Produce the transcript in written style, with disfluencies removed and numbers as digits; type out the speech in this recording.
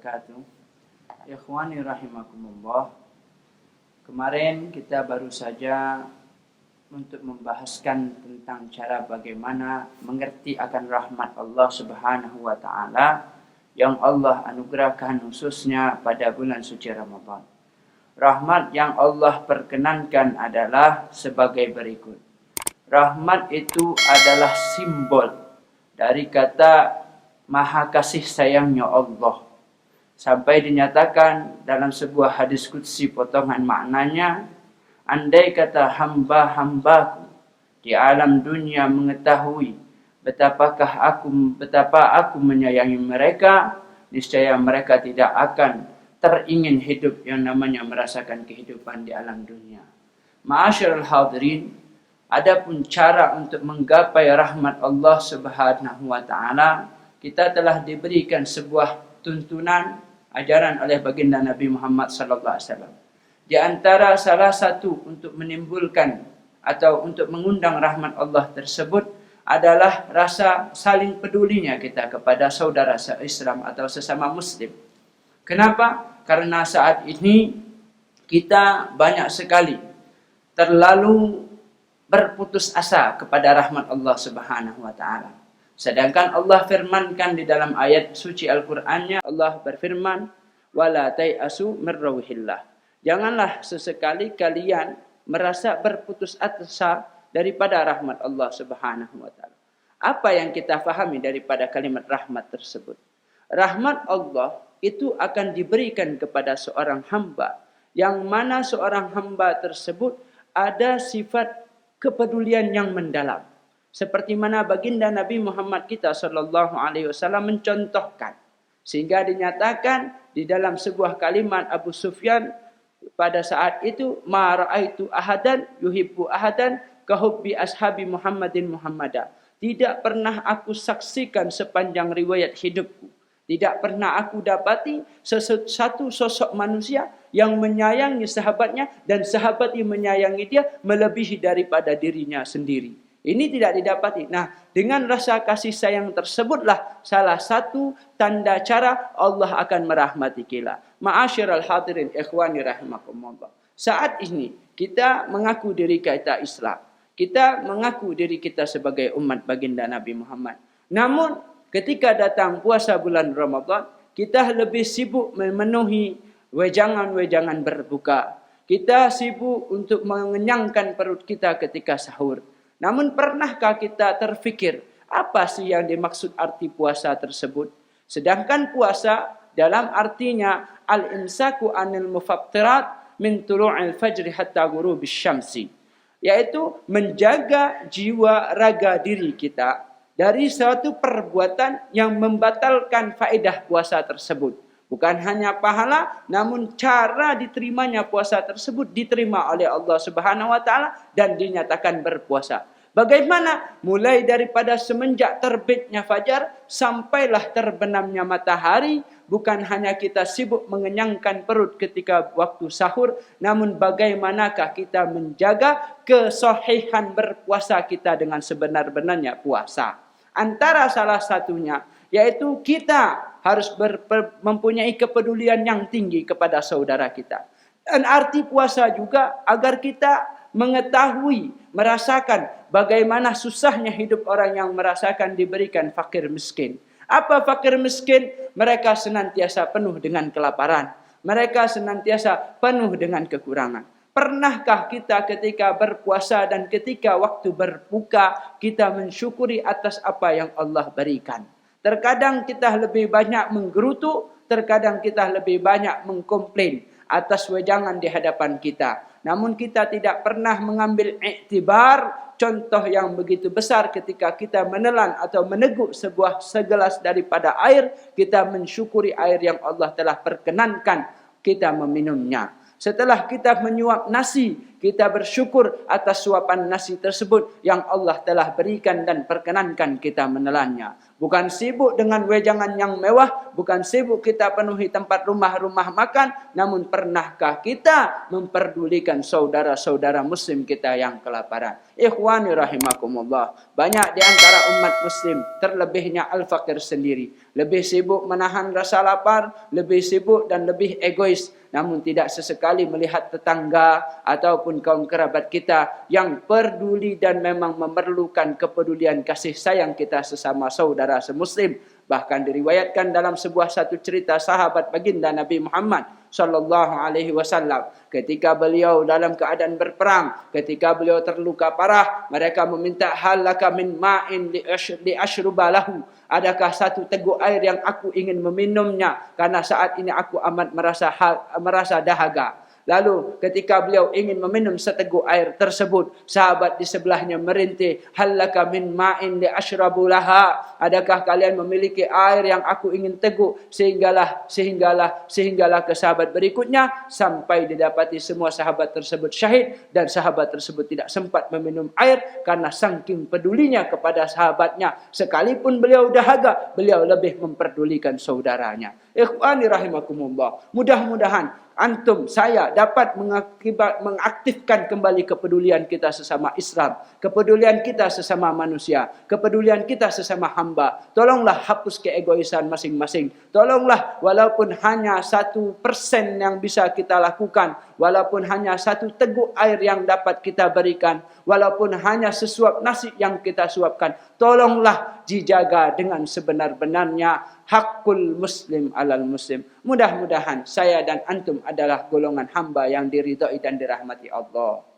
wabarakatuh. Ikhwani rahimakumullah. Kemarin kita baru saja untuk membahaskan tentang cara bagaimana mengerti akan rahmat Allah Subhanahu wa taala yang Allah anugerahkan khususnya pada bulan suci Ramadan. Rahmat yang Allah perkenankan adalah sebagai berikut. Rahmat itu adalah simbol dari kata Maha kasih sayangnya Allah. Sampai dinyatakan dalam sebuah hadis qudsi potongan maknanya, andai kata hamba-hambaku di alam dunia mengetahui betapa aku menyayangi mereka, niscaya mereka tidak akan teringin hidup yang namanya merasakan kehidupan di alam dunia. Ma'asyiral hadirin, adapun cara untuk menggapai rahmat Allah Subhanahu wa taala, kita telah diberikan sebuah tuntunan ajaran oleh baginda Nabi Muhammad sallallahu alaihi wasallam. Di antara salah satu untuk menimbulkan atau untuk mengundang rahmat Allah tersebut adalah rasa saling pedulinya kita kepada saudara se-Islam atau sesama muslim. Kenapa? Karena saat ini kita banyak sekali terlalu berputus asa kepada rahmat Allah Subhanahu wa taala. Sedangkan Allah firmankan di dalam ayat suci Al-Qur'annya, Allah berfirman, "Wala tai'asu mir rauhillah." Janganlah sesekali kalian merasa berputus asa daripada rahmat Allah Subhanahu wa taala. Apa yang kita fahami daripada kalimat rahmat tersebut? Rahmat Allah itu akan diberikan kepada seorang hamba yang mana seorang hamba tersebut ada sifat kepedulian yang mendalam. Seperti mana baginda Nabi Muhammad kita sallallahu alaihi wasallam mencontohkan, sehingga dinyatakan di dalam sebuah kalimat Abu Sufyan pada saat itu, ma ra'aitu ahadan yuhibbu ahadan kahubbi ashabi Muhammadin Muhammadah. Tidak pernah aku saksikan sepanjang riwayat hidupku, tidak pernah aku dapati satu sosok manusia yang menyayangi sahabatnya dan sahabat yang menyayangi dia melebihi daripada dirinya sendiri. Ini tidak didapati. Nah, dengan rasa kasih sayang tersebutlah salah satu tanda cara Allah akan merahmati kita. Ma'asyiral hadirin ikhwani rahimakumullah. Saat ini kita mengaku diri kita Islam. Kita mengaku diri kita sebagai umat baginda Nabi Muhammad. Namun ketika datang puasa bulan Ramadan, kita lebih sibuk memenuhi wejangan-wejangan berbuka. Kita sibuk untuk mengenyangkan perut kita ketika sahur. Namun pernahkah kita terfikir apa sih yang dimaksud arti puasa tersebut? Sedangkan puasa dalam artinya al-imsaku anil mufattirat min tulu'il fajri hatta ghurubis syamsi, yaitu menjaga jiwa raga diri kita dari suatu perbuatan yang membatalkan faedah puasa tersebut. Bukan hanya pahala, namun cara diterimanya puasa tersebut diterima oleh Allah Subhanahu wa taala dan dinyatakan berpuasa. Bagaimana? Mulai daripada semenjak terbitnya fajar sampailah terbenamnya matahari, bukan hanya kita sibuk mengenyangkan perut ketika waktu sahur, namun bagaimanakah kita menjaga kesahihan berpuasa kita dengan sebenar-benarnya puasa. Antara salah satunya yaitu kita harus mempunyai kepedulian yang tinggi kepada saudara kita. Dan arti puasa juga agar kita mengetahui, merasakan bagaimana susahnya hidup orang yang merasakan diberikan fakir miskin. Apa fakir miskin? Mereka senantiasa penuh dengan kelaparan. Mereka senantiasa penuh dengan kekurangan. Pernahkah kita ketika berpuasa dan ketika waktu berbuka, kita mensyukuri atas apa yang Allah berikan? Terkadang kita lebih banyak menggerutu, terkadang kita lebih banyak mengkomplain atas wejangan di hadapan kita. Namun kita tidak pernah mengambil iktibar contoh yang begitu besar ketika kita menelan atau meneguk sebuah segelas daripada air, kita mensyukuri air yang Allah telah perkenankan kita meminumnya. Setelah kita menyuap nasi, Kita bersyukur atas suapan nasi tersebut yang Allah telah berikan dan perkenankan kita menelannya. Bukan sibuk dengan wejangan yang mewah, bukan sibuk kita penuhi tempat rumah-rumah makan, namun pernahkah kita memperdulikan saudara-saudara muslim kita yang kelaparan? Ikhwani rahimakumullah, banyak di antara umat muslim, terlebihnya al-fakir sendiri, lebih sibuk menahan rasa lapar, lebih sibuk dan lebih egois, namun tidak sesekali melihat tetangga ataupun kaum kerabat kita yang peduli dan memang memerlukan kepedulian kasih sayang kita sesama saudara semuslim. Bahkan diriwayatkan dalam sebuah satu cerita sahabat baginda Nabi Muhammad sallallahu alaihi wasallam, ketika beliau dalam keadaan berperang, ketika beliau terluka parah, mereka meminta, halaka min ma'in li ashruba lahu, adakah satu teguk air yang aku ingin meminumnya karena saat ini aku amat merasa dahaga. Lalu ketika beliau ingin meminum seteguk air tersebut, sahabat di sebelahnya merintih, halaka min ma'in li ashrabu laha, adakah kalian memiliki air yang aku ingin teguk? Sehinggalah ke sahabat berikutnya, sampai didapati semua sahabat tersebut syahid, dan sahabat tersebut tidak sempat meminum air karena saking pedulinya kepada sahabatnya. Sekalipun beliau dahaga, beliau lebih memperdulikan saudaranya. Ikhwani rahimakumullah, mudah-mudahan antum, saya dapat mengaktifkan kembali kepedulian kita sesama Islam, kepedulian kita sesama manusia, kepedulian kita sesama hamba. Tolonglah hapus keegoisan masing-masing. Tolonglah walaupun hanya 1% yang bisa kita lakukan, walaupun hanya 1 teguk air yang dapat kita berikan, walaupun hanya sesuap nasi yang kita suapkan, tolonglah dijaga dengan sebenar-benarnya hakul muslim alal muslim. Mudah-mudahan saya dan antum adalah golongan hamba yang diridhai dan dirahmati Allah.